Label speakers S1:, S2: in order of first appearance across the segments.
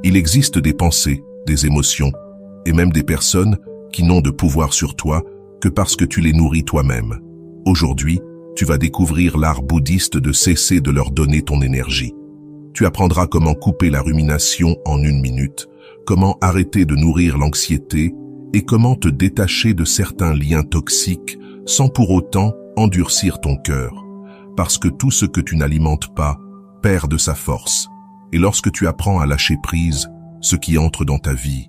S1: Il existe des pensées, des émotions, et même des personnes qui n'ont de pouvoir sur toi que parce que tu les nourris toi-même. Aujourd'hui, tu vas découvrir l'art bouddhiste de cesser de leur donner ton énergie. Tu apprendras comment couper la rumination en 1 minute, comment arrêter de nourrir l'anxiété et comment te détacher de certains liens toxiques sans pour autant endurcir ton cœur. Parce que tout ce que tu n'alimentes pas perd de sa force. Et lorsque tu apprends à lâcher prise, ce qui entre dans ta vie,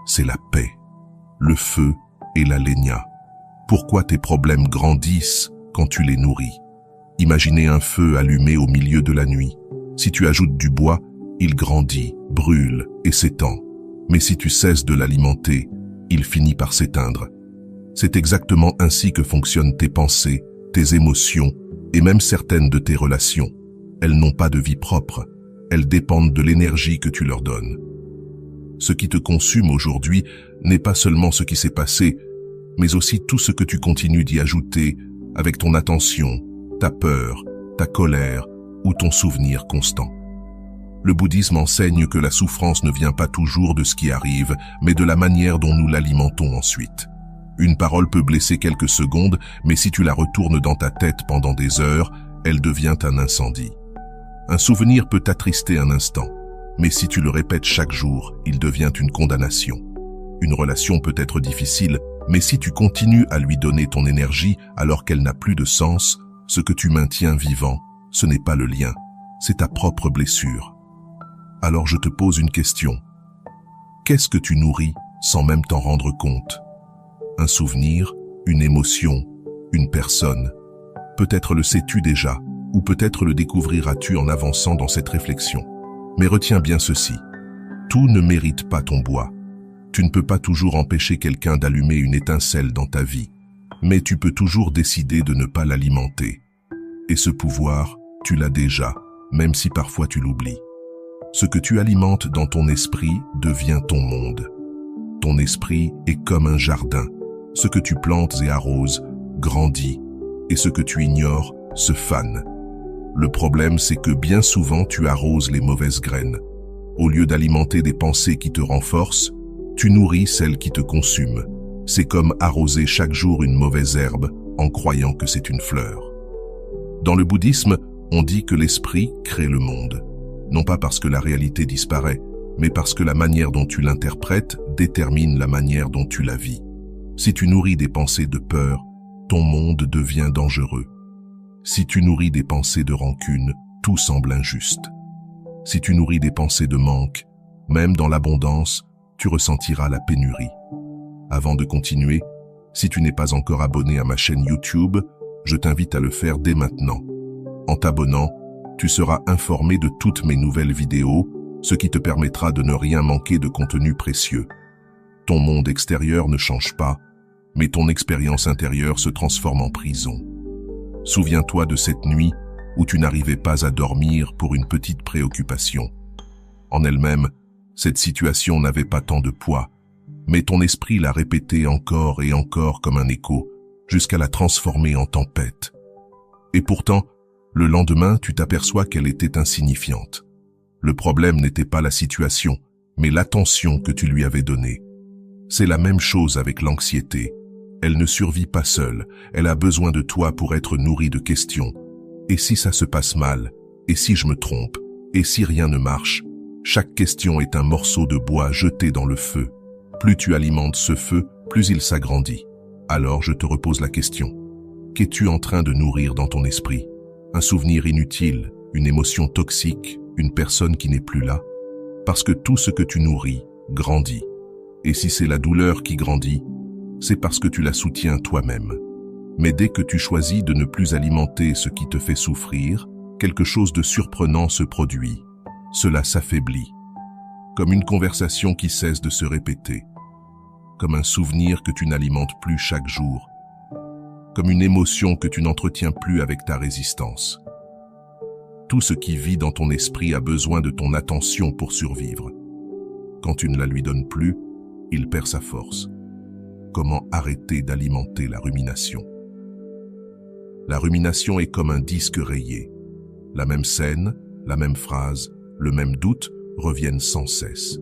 S1: c'est la paix, le feu et la lénia. Pourquoi tes problèmes grandissent quand tu les nourris? Imaginez un feu allumé au milieu de la nuit. Si tu ajoutes du bois, il grandit, brûle et s'étend. Mais si tu cesses de l'alimenter, il finit par s'éteindre. C'est exactement ainsi que fonctionnent tes pensées, tes émotions et même certaines de tes relations. Elles n'ont pas de vie propre, elles dépendent de l'énergie que tu leur donnes. Ce qui te consume aujourd'hui n'est pas seulement ce qui s'est passé, mais aussi tout ce que tu continues d'y ajouter avec ton attention, ta peur, ta colère ou ton souvenir constant. Le bouddhisme enseigne que la souffrance ne vient pas toujours de ce qui arrive, mais de la manière dont nous l'alimentons ensuite. Une parole peut blesser quelques secondes, mais si tu la retournes dans ta tête pendant des heures, elle devient un incendie. Un souvenir peut t'attrister un instant, mais si tu le répètes chaque jour, il devient une condamnation. Une relation peut être difficile, mais si tu continues à lui donner ton énergie alors qu'elle n'a plus de sens, ce que tu maintiens vivant, ce n'est pas le lien, c'est ta propre blessure. Alors je te pose une question. Qu'est-ce que tu nourris sans même t'en rendre compte? Un souvenir, une émotion, une personne. Peut-être le sais-tu déjà, ou peut-être le découvriras-tu en avançant dans cette réflexion. Mais retiens bien ceci. Tout ne mérite pas ton bois. Tu ne peux pas toujours empêcher quelqu'un d'allumer une étincelle dans ta vie, mais tu peux toujours décider de ne pas l'alimenter. Et ce pouvoir, tu l'as déjà, même si parfois tu l'oublies. Ce que tu alimentes dans ton esprit devient ton monde. Ton esprit est comme un jardin. Ce que tu plantes et arroses grandit, et ce que tu ignores se fane. Le problème, c'est que bien souvent tu arroses les mauvaises graines. Au lieu d'alimenter des pensées qui te renforcent, tu nourris celles qui te consument. C'est comme arroser chaque jour une mauvaise herbe en croyant que c'est une fleur. Dans le bouddhisme, on dit que l'esprit crée le monde. Non pas parce que la réalité disparaît, mais parce que la manière dont tu l'interprètes détermine la manière dont tu la vis. Si tu nourris des pensées de peur, ton monde devient dangereux. Si tu nourris des pensées de rancune, tout semble injuste. Si tu nourris des pensées de manque, même dans l'abondance, tu ressentiras la pénurie. Avant de continuer, si tu n'es pas encore abonné à ma chaîne YouTube, je t'invite à le faire dès maintenant. En t'abonnant, tu seras informé de toutes mes nouvelles vidéos, ce qui te permettra de ne rien manquer de contenu précieux. Ton monde extérieur ne change pas, mais ton expérience intérieure se transforme en prison. Souviens-toi de cette nuit où tu n'arrivais pas à dormir pour une petite préoccupation. En elle-même, cette situation n'avait pas tant de poids, mais ton esprit l'a répétée encore et encore comme un écho, jusqu'à la transformer en tempête. Et pourtant, le lendemain, tu t'aperçois qu'elle était insignifiante. Le problème n'était pas la situation, mais l'attention que tu lui avais donnée. C'est la même chose avec l'anxiété. Elle ne survit pas seule, elle a besoin de toi pour être nourrie de questions. Et si ça se passe mal? Et si je me trompe? Et si rien ne marche? Chaque question est un morceau de bois jeté dans le feu. Plus tu alimentes ce feu, plus il s'agrandit. Alors je te repose la question. Qu'es-tu en train de nourrir dans ton esprit? Un souvenir inutile, une émotion toxique, une personne qui n'est plus là? Parce que tout ce que tu nourris grandit. Et si c'est la douleur qui grandit, c'est parce que tu la soutiens toi-même. Mais dès que tu choisis de ne plus alimenter ce qui te fait souffrir, quelque chose de surprenant se produit. Cela s'affaiblit. Comme une conversation qui cesse de se répéter. Comme un souvenir que tu n'alimentes plus chaque jour. Comme une émotion que tu n'entretiens plus avec ta résistance. Tout ce qui vit dans ton esprit a besoin de ton attention pour survivre. Quand tu ne la lui donnes plus, il perd sa force. Comment arrêter d'alimenter la rumination? La rumination est comme un disque rayé. La même scène, la même phrase, le même doute reviennent sans cesse.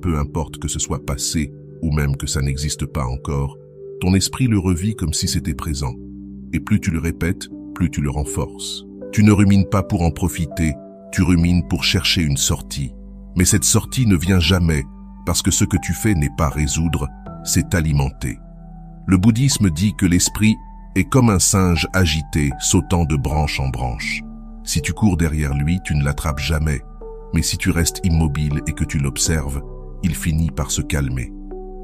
S1: Peu importe que ce soit passé ou même que ça n'existe pas encore, ton esprit le revit comme si c'était présent. Et plus tu le répètes, plus tu le renforces. Tu ne rumines pas pour en profiter, tu rumines pour chercher une sortie. Mais cette sortie ne vient jamais parce que ce que tu fais n'est pas résoudre, c'est alimenter. Le bouddhisme dit que l'esprit est comme un singe agité sautant de branche en branche. Si tu cours derrière lui, tu ne l'attrapes jamais. Mais si tu restes immobile et que tu l'observes, il finit par se calmer.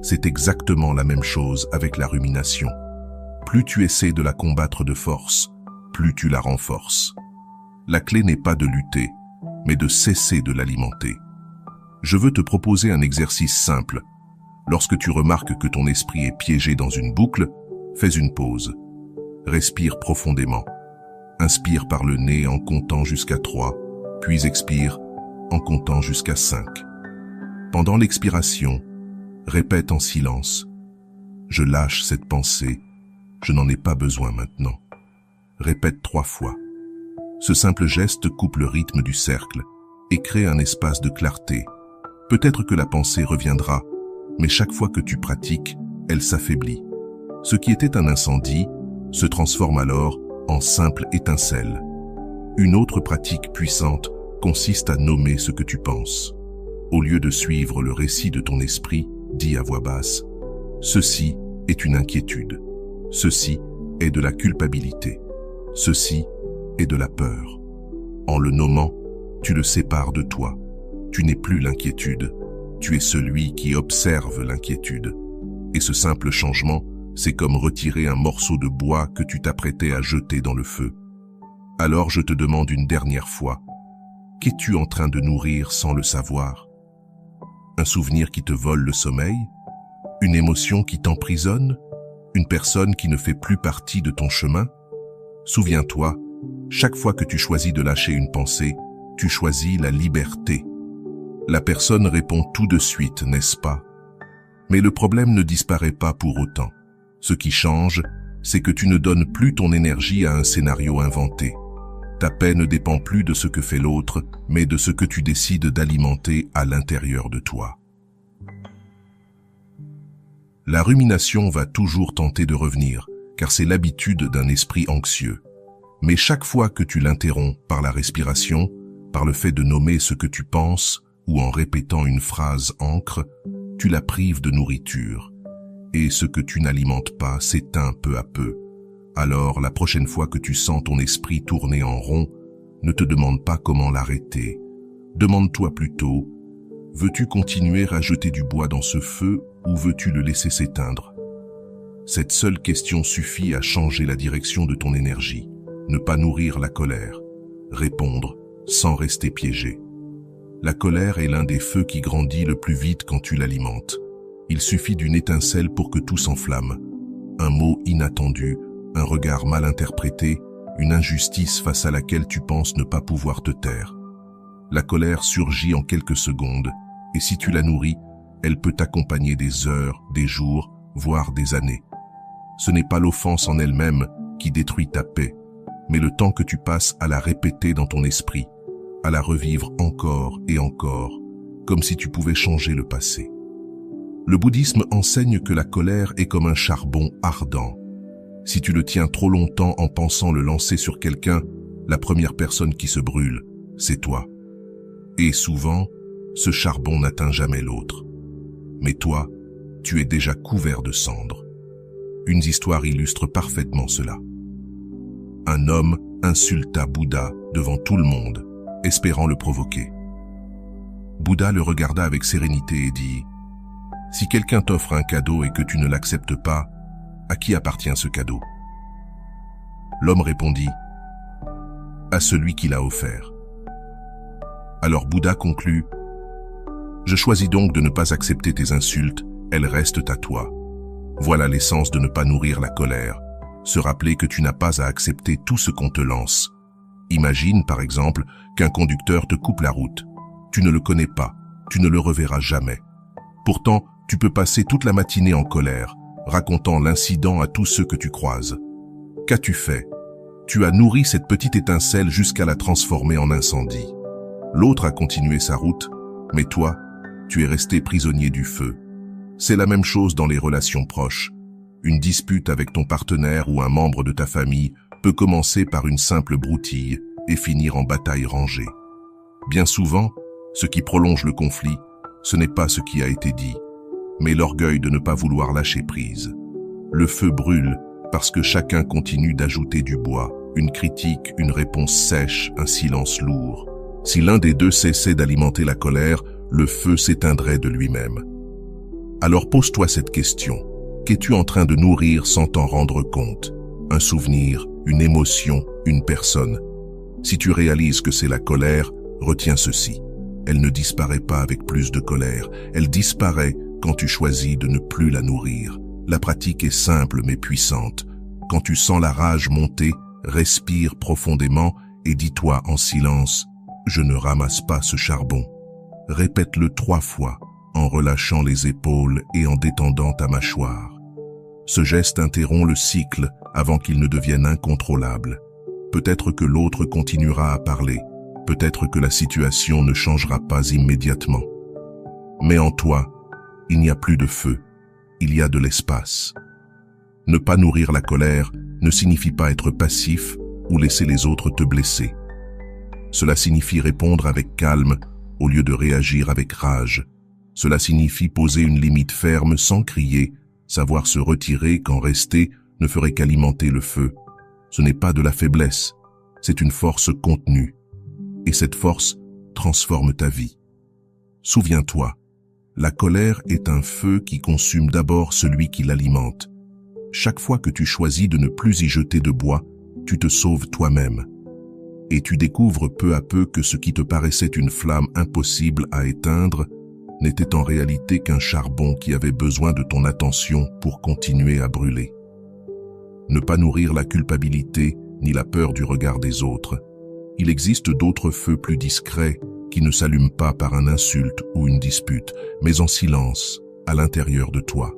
S1: C'est exactement la même chose avec la rumination. Plus tu essaies de la combattre de force, plus tu la renforces. La clé n'est pas de lutter, mais de cesser de l'alimenter. Je veux te proposer un exercice simple. Lorsque tu remarques que ton esprit est piégé dans une boucle, fais une pause. Respire profondément. Inspire par le nez en comptant jusqu'à 3, puis expire en comptant jusqu'à 5. Pendant l'expiration, répète en silence. Je lâche cette pensée, je n'en ai pas besoin maintenant. Répète 3 fois. Ce simple geste coupe le rythme du cercle et crée un espace de clarté. Peut-être que la pensée reviendra, mais chaque fois que tu pratiques, elle s'affaiblit. Ce qui était un incendie se transforme alors en simple étincelle. Une autre pratique puissante consiste à nommer ce que tu penses. Au lieu de suivre le récit de ton esprit, dis à voix basse, « Ceci est une inquiétude. Ceci est de la culpabilité. Ceci est de la peur. » En le nommant, tu le sépares de toi. Tu n'es plus l'inquiétude. Tu es celui qui observe l'inquiétude. Et ce simple changement, c'est comme retirer un morceau de bois que tu t'apprêtais à jeter dans le feu. Alors je te demande une dernière fois, qu'es-tu en train de nourrir sans le savoir? Un souvenir qui te vole le sommeil? Une émotion qui t'emprisonne? Une personne qui ne fait plus partie de ton chemin? Souviens-toi, chaque fois que tu choisis de lâcher une pensée, tu choisis la liberté. La personne répond tout de suite, n'est-ce pas? Mais le problème ne disparaît pas pour autant. Ce qui change, c'est que tu ne donnes plus ton énergie à un scénario inventé. Ta paix ne dépend plus de ce que fait l'autre, mais de ce que tu décides d'alimenter à l'intérieur de toi. La rumination va toujours tenter de revenir, car c'est l'habitude d'un esprit anxieux. Mais chaque fois que tu l'interromps par la respiration, par le fait de nommer ce que tu penses, ou en répétant une phrase ancre, tu la prives de nourriture. Et ce que tu n'alimentes pas s'éteint peu à peu. Alors, la prochaine fois que tu sens ton esprit tourner en rond, ne te demande pas comment l'arrêter. Demande-toi plutôt, veux-tu continuer à jeter du bois dans ce feu ou veux-tu le laisser s'éteindre? Cette seule question suffit à changer la direction de ton énergie. Ne pas nourrir la colère. Répondre sans rester piégé. La colère est l'un des feux qui grandit le plus vite quand tu l'alimentes. Il suffit d'une étincelle pour que tout s'enflamme. Un mot inattendu, un regard mal interprété, une injustice face à laquelle tu penses ne pas pouvoir te taire. La colère surgit en quelques secondes, et si tu la nourris, elle peut t'accompagner des heures, des jours, voire des années. Ce n'est pas l'offense en elle-même qui détruit ta paix, mais le temps que tu passes à la répéter dans ton esprit, à la revivre encore et encore, comme si tu pouvais changer le passé. Le bouddhisme enseigne que la colère est comme un charbon ardent. Si tu le tiens trop longtemps en pensant le lancer sur quelqu'un, la première personne qui se brûle, c'est toi. Et souvent, ce charbon n'atteint jamais l'autre. Mais toi, tu es déjà couvert de cendres. Une histoire illustre parfaitement cela. Un homme insulta Bouddha devant tout le monde, espérant le provoquer. Bouddha le regarda avec sérénité et dit « Si quelqu'un t'offre un cadeau et que tu ne l'acceptes pas, à qui appartient ce cadeau ?» L'homme répondit « À celui qui l'a offert. » Alors Bouddha conclut « Je choisis donc de ne pas accepter tes insultes, elles restent à toi. Voilà l'essence de ne pas nourrir la colère, se rappeler que tu n'as pas à accepter tout ce qu'on te lance. Imagine, par exemple, qu'un conducteur te coupe la route. Tu ne le connais pas, tu ne le reverras jamais. Pourtant, tu peux passer toute la matinée en colère, racontant l'incident à tous ceux que tu croises. Qu'as-tu fait? Tu as nourri cette petite étincelle jusqu'à la transformer en incendie. L'autre a continué sa route, Mais toi, tu es resté prisonnier du feu. C'est la même chose dans les relations proches. Une dispute avec ton partenaire ou un membre de ta famille peut commencer par une simple broutille et finir en bataille rangée. Bien souvent, ce qui prolonge le conflit, ce n'est pas ce qui a été dit, mais l'orgueil de ne pas vouloir lâcher prise. Le feu brûle parce que chacun continue d'ajouter du bois, une critique, une réponse sèche, un silence lourd. Si l'un des deux cessait d'alimenter la colère, le feu s'éteindrait de lui-même. Alors pose-toi cette question. Qu'es-tu en train de nourrir sans t'en rendre compte? Un souvenir, une émotion, une personne. Si tu réalises que c'est la colère, retiens ceci. Elle ne disparaît pas avec plus de colère. Elle disparaît quand tu choisis de ne plus la nourrir. La pratique est simple mais puissante. Quand tu sens la rage monter, respire profondément et dis-toi en silence « Je ne ramasse pas ce charbon ». Répète-le 3 fois en relâchant les épaules et en détendant ta mâchoire. Ce geste interrompt le cycle avant qu'il ne devienne incontrôlable. Peut-être que l'autre continuera à parler, peut-être que la situation ne changera pas immédiatement. Mais en toi, il n'y a plus de feu, il y a de l'espace. Ne pas nourrir la colère ne signifie pas être passif ou laisser les autres te blesser. Cela signifie répondre avec calme au lieu de réagir avec rage. Cela signifie poser une limite ferme sans crier, savoir se retirer quand rester ne ferait qu'alimenter le feu. Ce n'est pas de la faiblesse, c'est une force contenue. Et cette force transforme ta vie. Souviens-toi, la colère est un feu qui consume d'abord celui qui l'alimente. Chaque fois que tu choisis de ne plus y jeter de bois, tu te sauves toi-même. Et tu découvres peu à peu que ce qui te paraissait une flamme impossible à éteindre n'était en réalité qu'un charbon qui avait besoin de ton attention pour continuer à brûler. Ne pas nourrir la culpabilité ni la peur du regard des autres. Il existe d'autres feux plus discrets qui ne s'allument pas par une insulte ou une dispute, mais en silence, à l'intérieur de toi.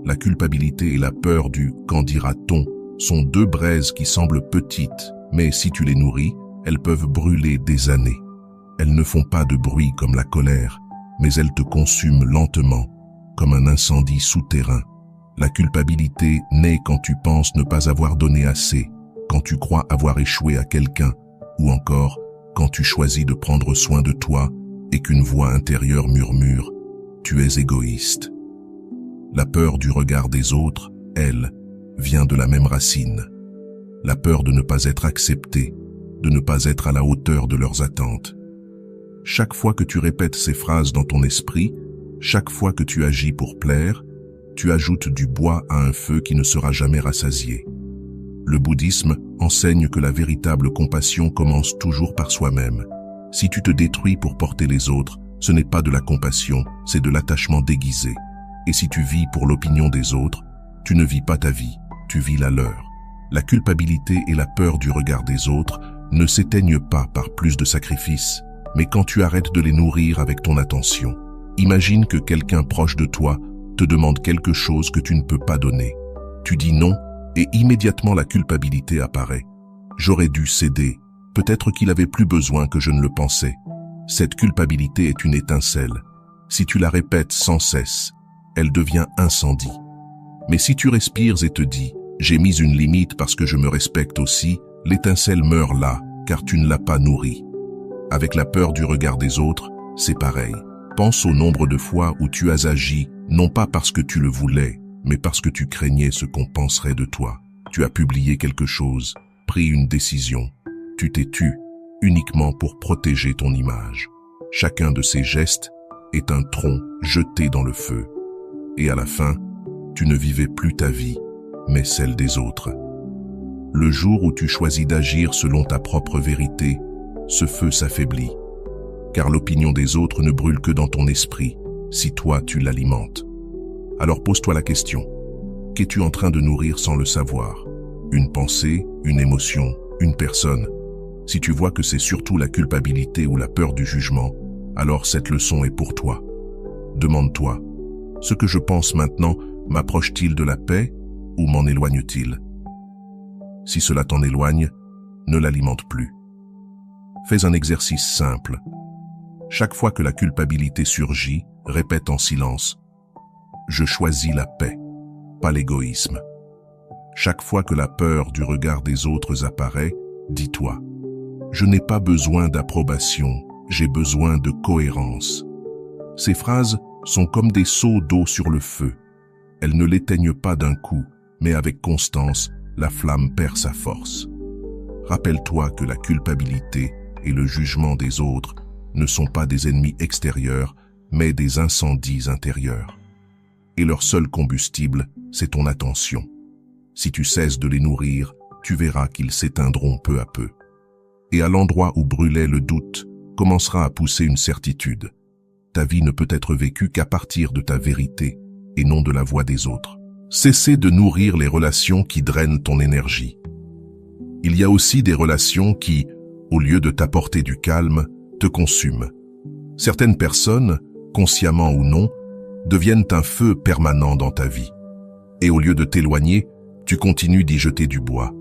S1: La culpabilité et la peur du « qu'en dira-t-on » sont 2 braises qui semblent petites, mais si tu les nourris, elles peuvent brûler des années. Elles ne font pas de bruit comme la colère, mais elles te consument lentement, comme un incendie souterrain. La culpabilité naît quand tu penses ne pas avoir donné assez, quand tu crois avoir échoué à quelqu'un, ou encore quand tu choisis de prendre soin de toi et qu'une voix intérieure murmure « Tu es égoïste ». La peur du regard des autres, elle, vient de la même racine. La peur de ne pas être accepté, de ne pas être à la hauteur de leurs attentes. Chaque fois que tu répètes ces phrases dans ton esprit, chaque fois que tu agis pour plaire, tu ajoutes du bois à un feu qui ne sera jamais rassasié. Le bouddhisme enseigne que la véritable compassion commence toujours par soi-même. Si tu te détruis pour porter les autres, ce n'est pas de la compassion, c'est de l'attachement déguisé. Et si tu vis pour l'opinion des autres, tu ne vis pas ta vie, tu vis la leur. La culpabilité et la peur du regard des autres ne s'éteignent pas par plus de sacrifices, mais quand tu arrêtes de les nourrir avec ton attention. Imagine que quelqu'un proche de toi te demande quelque chose que tu ne peux pas donner. Tu dis non et immédiatement la culpabilité apparaît. J'aurais dû céder, peut-être qu'il avait plus besoin que je ne le pensais. Cette culpabilité est une étincelle. Si tu la répètes sans cesse, elle devient incendie. Mais si tu respires et te dis « j'ai mis une limite parce que je me respecte aussi », l'étincelle meurt là, car tu ne l'as pas nourrie. Avec la peur du regard des autres, c'est pareil. Pense au nombre de fois où tu as agi, non pas parce que tu le voulais, mais parce que tu craignais ce qu'on penserait de toi. Tu as publié quelque chose, pris une décision. Tu t'es tu, uniquement pour protéger ton image. Chacun de ces gestes est un tronc jeté dans le feu. Et à la fin, tu ne vivais plus ta vie, mais celle des autres. Le jour où tu choisis d'agir selon ta propre vérité, ce feu s'affaiblit. Car l'opinion des autres ne brûle que dans ton esprit, si toi tu l'alimentes. Alors pose-toi la question. Qu'es-tu en train de nourrir sans le savoir? Une pensée, une émotion, une personne? Si tu vois que c'est surtout la culpabilité ou la peur du jugement, alors cette leçon est pour toi. Demande-toi, ce que je pense maintenant m'approche-t-il de la paix ou m'en éloigne-t-il? Si cela t'en éloigne, ne l'alimente plus. Fais un exercice simple. Chaque fois que la culpabilité surgit, répète en silence « Je choisis la paix, pas l'égoïsme ». Chaque fois que la peur du regard des autres apparaît, dis-toi « Je n'ai pas besoin d'approbation, j'ai besoin de cohérence ». Ces phrases sont comme des seaux d'eau sur le feu. Elles ne l'éteignent pas d'un coup, mais avec constance, la flamme perd sa force. Rappelle-toi que la culpabilité et le jugement des autres ne sont pas des ennemis extérieurs, mais des incendies intérieurs. Et leur seul combustible, c'est ton attention. Si tu cesses de les nourrir, tu verras qu'ils s'éteindront peu à peu. Et à l'endroit où brûlait le doute, commencera à pousser une certitude. Ta vie ne peut être vécue qu'à partir de ta vérité et non de la voix des autres. Cessez de nourrir les relations qui drainent ton énergie. Il y a aussi des relations qui, au lieu de t'apporter du calme, te consument. Certaines personnes, consciemment ou non, deviennent un feu permanent dans ta vie. Et au lieu de t'éloigner, tu continues d'y jeter du bois.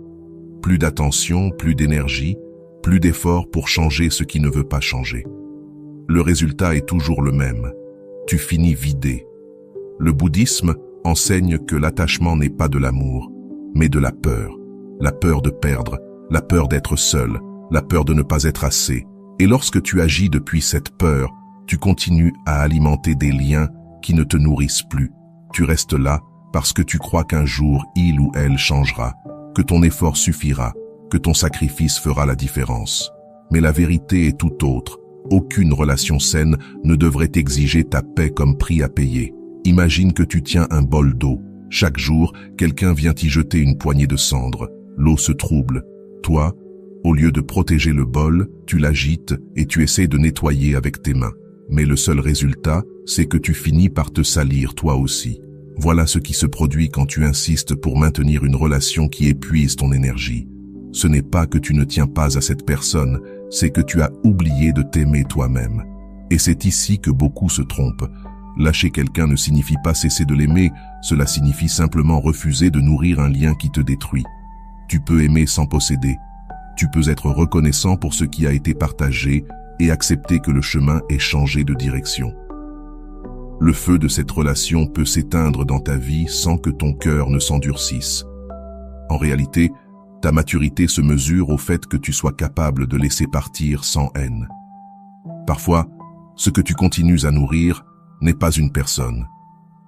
S1: Plus d'attention, plus d'énergie, plus d'efforts pour changer ce qui ne veut pas changer. Le résultat est toujours le même. Tu finis vidé. Le bouddhisme enseigne que l'attachement n'est pas de l'amour, mais de la peur. La peur de perdre, la peur d'être seul, la peur de ne pas être assez. Et lorsque tu agis depuis cette peur, tu continues à alimenter des liens qui ne te nourrissent plus. Tu restes là parce que tu crois qu'un jour il ou elle changera, que ton effort suffira, que ton sacrifice fera la différence. Mais la vérité est tout autre. Aucune relation saine ne devrait exiger ta paix comme prix à payer. Imagine que tu tiens un bol d'eau. Chaque jour, quelqu'un vient y jeter une poignée de cendres. L'eau se trouble. Toi, au lieu de protéger le bol, tu l'agites et tu essaies de nettoyer avec tes mains. Mais le seul résultat, c'est que tu finis par te salir toi aussi. Voilà ce qui se produit quand tu insistes pour maintenir une relation qui épuise ton énergie. Ce n'est pas que tu ne tiens pas à cette personne, c'est que tu as oublié de t'aimer toi-même. Et c'est ici que beaucoup se trompent. Lâcher quelqu'un ne signifie pas cesser de l'aimer, cela signifie simplement refuser de nourrir un lien qui te détruit. Tu peux aimer sans posséder. Tu peux être reconnaissant pour ce qui a été partagé et accepter que le chemin ait changé de direction. Le feu de cette relation peut s'éteindre dans ta vie sans que ton cœur ne s'endurcisse. En réalité, ta maturité se mesure au fait que tu sois capable de laisser partir sans haine. Parfois, ce que tu continues à nourrir n'est pas une personne,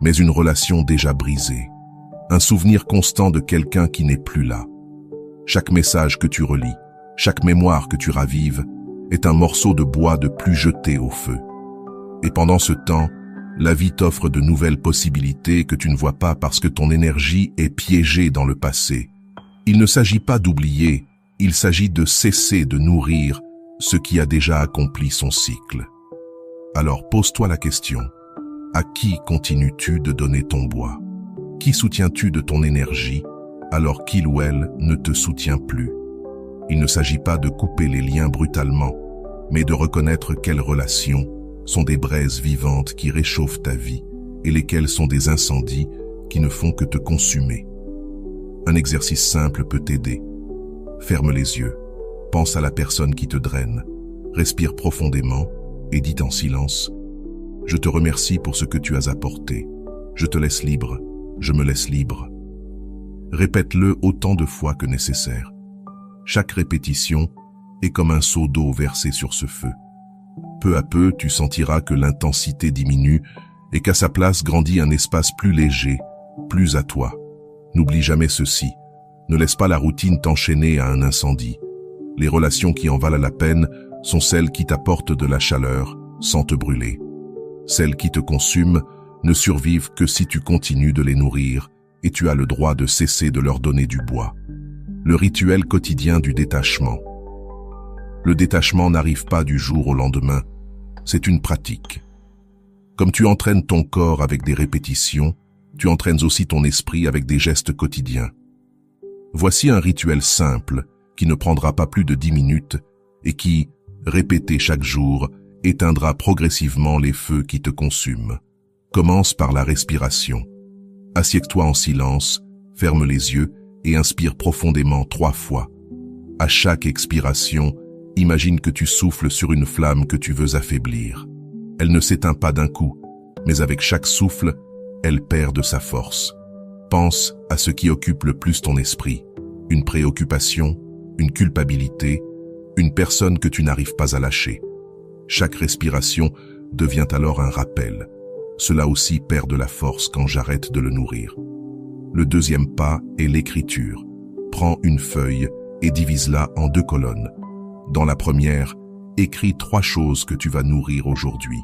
S1: mais une relation déjà brisée, un souvenir constant de quelqu'un qui n'est plus là. Chaque message que tu relis, chaque mémoire que tu ravives, est un morceau de bois de plus jeté au feu. Et pendant ce temps, la vie t'offre de nouvelles possibilités que tu ne vois pas parce que ton énergie est piégée dans le passé. Il ne s'agit pas d'oublier, il s'agit de cesser de nourrir ce qui a déjà accompli son cycle. Alors pose-toi la question, à qui continues-tu de donner ton bois? Qui soutiens-tu de ton énergie alors qu'il ou elle ne te soutient plus? Il ne s'agit pas de couper les liens brutalement, mais de reconnaître quelles relations sont des braises vivantes qui réchauffent ta vie et lesquelles sont des incendies qui ne font que te consumer. Un exercice simple peut t'aider. Ferme les yeux, pense à la personne qui te draine, respire profondément et dis en silence « Je te remercie pour ce que tu as apporté. Je te laisse libre, je me laisse libre. » Répète-le autant de fois que nécessaire. Chaque répétition est comme un seau d'eau versé sur ce feu. Peu à peu, tu sentiras que l'intensité diminue et qu'à sa place grandit un espace plus léger, plus à toi. N'oublie jamais ceci. Ne laisse pas la routine t'enchaîner à un incendie. Les relations qui en valent la peine sont celles qui t'apportent de la chaleur sans te brûler. Celles qui te consument ne survivent que si tu continues de les nourrir et tu as le droit de cesser de leur donner du bois. Le rituel quotidien du détachement. Le détachement n'arrive pas du jour au lendemain, c'est une pratique. Comme tu entraînes ton corps avec des répétitions, tu entraînes aussi ton esprit avec des gestes quotidiens. Voici un rituel simple qui ne prendra pas plus de 10 minutes et qui, répété chaque jour, éteindra progressivement les feux qui te consument. Commence par la respiration. Assieds-toi en silence, ferme les yeux et inspire profondément 3 fois. À chaque expiration, Imagine que tu souffles sur une flamme que tu veux affaiblir. Elle ne s'éteint pas d'un coup, mais avec chaque souffle, elle perd de sa force. Pense à ce qui occupe le plus ton esprit. Une préoccupation, une culpabilité, une personne que tu n'arrives pas à lâcher. Chaque respiration devient alors un rappel. Cela aussi perd de la force quand j'arrête de le nourrir. Le deuxième pas est l'écriture. Prends une feuille et divise-la en 2 colonnes. Dans la première, écris 3 choses que tu vas nourrir aujourd'hui.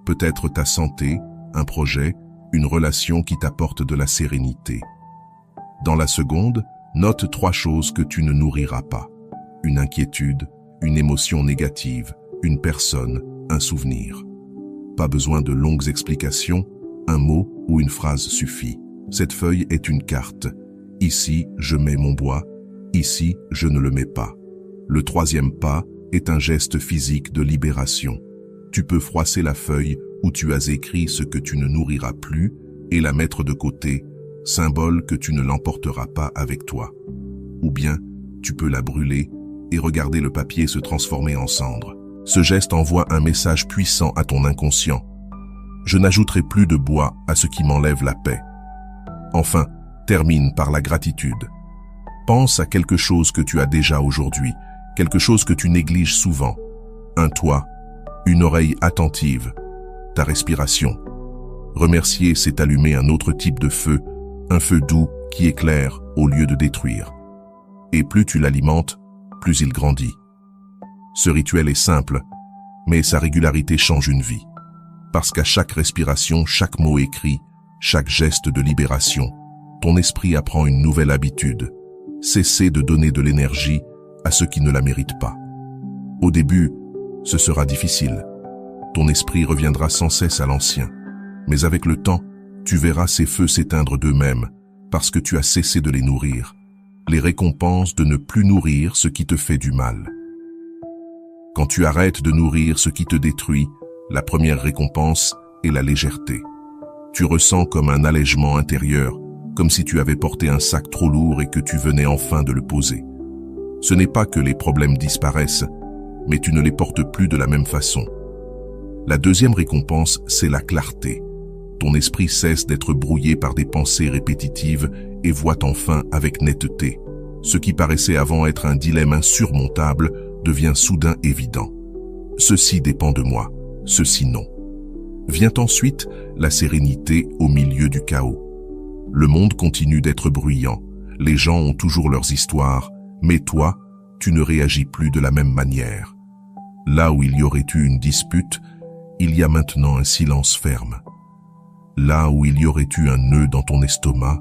S1: Peut-être ta santé, un projet, une relation qui t'apporte de la sérénité. Dans la seconde, note 3 choses que tu ne nourriras pas. Une inquiétude, une émotion négative, une personne, un souvenir. Pas besoin de longues explications, un mot ou une phrase suffit. Cette feuille est une carte. Ici, je mets mon bois. Ici, je ne le mets pas. Le troisième pas est un geste physique de libération. Tu peux froisser la feuille où tu as écrit ce que tu ne nourriras plus et la mettre de côté, symbole que tu ne l'emporteras pas avec toi. Ou bien, tu peux la brûler et regarder le papier se transformer en cendre. Ce geste envoie un message puissant à ton inconscient. Je n'ajouterai plus de bois à ce qui m'enlève la paix. Enfin, termine par la gratitude. Pense à quelque chose que tu as déjà aujourd'hui, quelque chose que tu négliges souvent. Un toit, une oreille attentive, ta respiration. Remercier, c'est allumer un autre type de feu, un feu doux qui éclaire au lieu de détruire. Et plus tu l'alimentes, plus il grandit. Ce rituel est simple, mais sa régularité change une vie. Parce qu'à chaque respiration, chaque mot écrit, chaque geste de libération, ton esprit apprend une nouvelle habitude. Cesser de donner de l'énergie à ceux qui ne la méritent pas. Au début, ce sera difficile. Ton esprit reviendra sans cesse à l'ancien. Mais avec le temps, tu verras ces feux s'éteindre d'eux-mêmes parce que tu as cessé de les nourrir. Les récompenses de ne plus nourrir ce qui te fait du mal. Quand tu arrêtes de nourrir ce qui te détruit, la première récompense est la légèreté. Tu ressens comme un allègement intérieur, comme si tu avais porté un sac trop lourd et que tu venais enfin de le poser. Ce n'est pas que les problèmes disparaissent, mais tu ne les portes plus de la même façon. La deuxième récompense, c'est la clarté. Ton esprit cesse d'être brouillé par des pensées répétitives et voit enfin avec netteté. Ce qui paraissait avant être un dilemme insurmontable devient soudain évident. Ceci dépend de moi, ceci non. Vient ensuite la sérénité au milieu du chaos. Le monde continue d'être bruyant, les gens ont toujours leurs histoires, mais toi, tu ne réagis plus de la même manière. Là où il y aurait eu une dispute, il y a maintenant un silence ferme. Là où il y aurait eu un nœud dans ton estomac,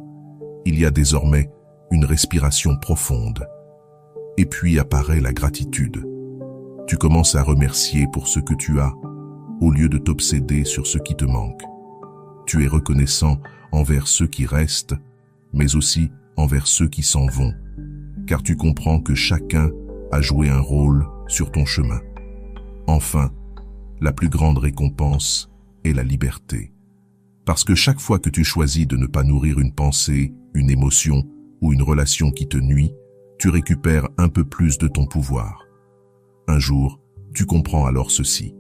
S1: il y a désormais une respiration profonde. Et puis apparaît la gratitude. Tu commences à remercier pour ce que tu as, au lieu de t'obséder sur ce qui te manque. Tu es reconnaissant envers ceux qui restent, mais aussi envers ceux qui s'en vont, car tu comprends que chacun a joué un rôle sur ton chemin. Enfin, la plus grande récompense est la liberté. Parce que chaque fois que tu choisis de ne pas nourrir une pensée, une émotion ou une relation qui te nuit, tu récupères un peu plus de ton pouvoir. Un jour, tu comprends alors ceci.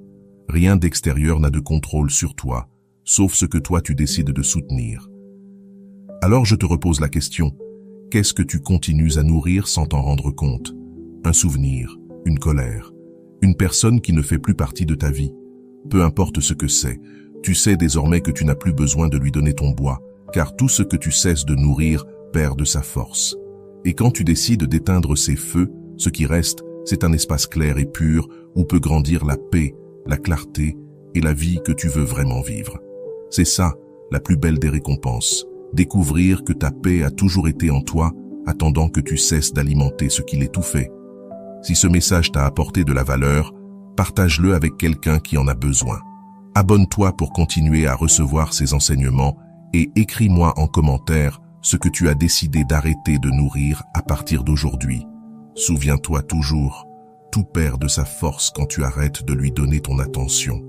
S1: Rien d'extérieur n'a de contrôle sur toi, sauf ce que toi tu décides de soutenir. Alors je te repose la question, qu'est-ce que tu continues à nourrir sans t'en rendre compte? Un souvenir, une colère, une personne qui ne fait plus partie de ta vie. Peu importe ce que c'est, tu sais désormais que tu n'as plus besoin de lui donner ton bois, car tout ce que tu cesses de nourrir perd de sa force. Et quand tu décides d'éteindre ces feux, ce qui reste, c'est un espace clair et pur où peut grandir la paix, la clarté et la vie que tu veux vraiment vivre. C'est ça, la plus belle des récompenses. Découvrir que ta paix a toujours été en toi, attendant que tu cesses d'alimenter ce qui l'étouffait. Si ce message t'a apporté de la valeur, partage-le avec quelqu'un qui en a besoin. Abonne-toi pour continuer à recevoir ces enseignements et écris-moi en commentaire ce que tu as décidé d'arrêter de nourrir à partir d'aujourd'hui. Souviens-toi toujours, tout perd de sa force quand tu arrêtes de lui donner ton attention.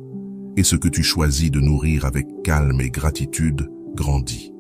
S1: Et ce que tu choisis de nourrir avec calme et gratitude grandit.